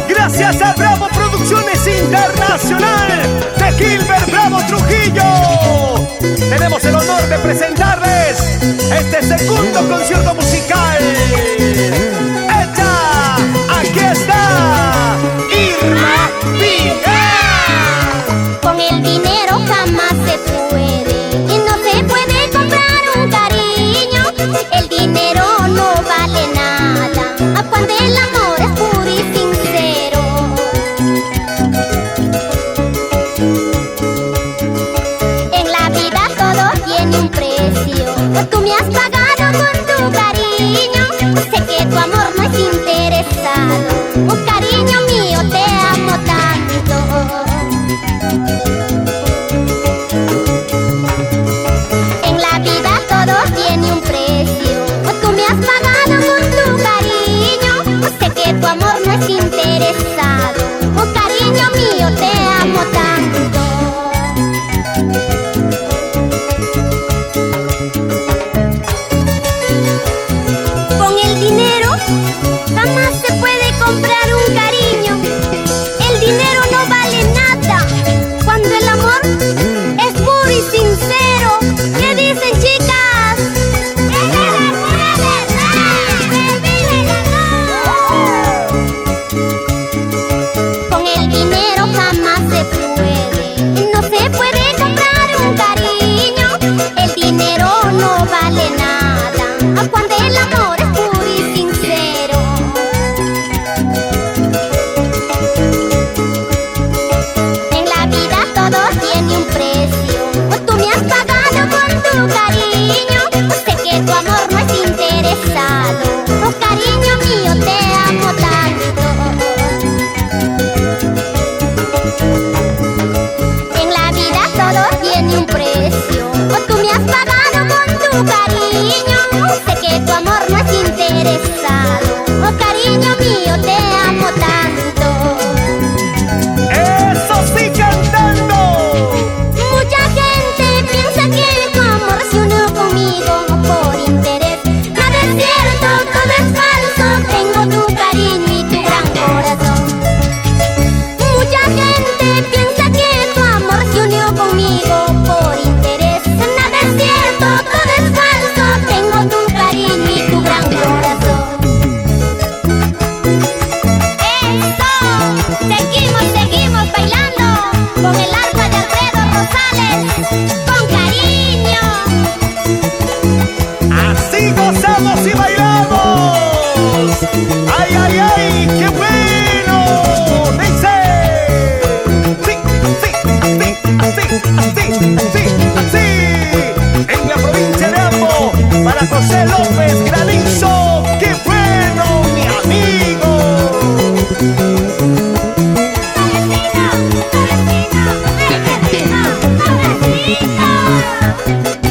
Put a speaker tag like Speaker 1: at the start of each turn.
Speaker 1: Gracias a Bravo Producciones Internacional de Gilbert Bravo Trujillo, tenemos el honor de presentarles este segundo concierto musical. ¡Echa! ¡Aquí está! ¡Irma Piña!
Speaker 2: Con el dinero jamás se puede y no se puede comprar un cariño. El dinero no vale nada cuando el amor es puro y sincero. En la vida todo tiene un precio. Tú me has pagado con tu cariño. Sé que tu amor no es interesado. Cariño mío, te amo tanto. En la vida todo tiene un precio. Tú me has pagado con tu cariño. Sé que tu amor no es interesado. Cariño mío, te amo tanto. Con el dinero jamás se puede comprar un cariño. El dinero no vale nada cuando el amor es puro y sincero. ¿Qué dicen, chicas? ¡Es la pura verdad! ¡Que vive el amor! Con el dinero jamás se puede, no se puede comprar un cariño. El dinero no vale nada cuando el amor es puro y sincero. En la vida todo tiene un precio. Tú me has pagado con tu cariño. Sé que tu amor no es interesado. Cariño mío, te amo tanto. En la vida todo tiene un precio. Tú me has pagado con tu cariño. Sé que tu amor no es interesado. Cariño mío, te amo tanto.
Speaker 1: ¡Eso sí, cantando!
Speaker 2: Mucha gente piensa que tu amor se unió conmigo por interés. Nada es cierto, todo es falso. Tengo tu cariño y tu gran corazón. Mucha gente piensa que tu amor se unió conmigo por interés. Nada es cierto, todo es falso. Tengo tu cariño y tu gran corazón. ¡Eso! Seguimos bailando con el arpa de Alfredo Rosales. Con cariño.
Speaker 1: Así gozamos y bailamos. ¡Ay, ay, ay! ¡Qué bueno! Dice. Sí, así. En la provincia de Ambo, para José López Granizo. ¡Qué bueno, mi amigo!
Speaker 2: ¡Suavecito!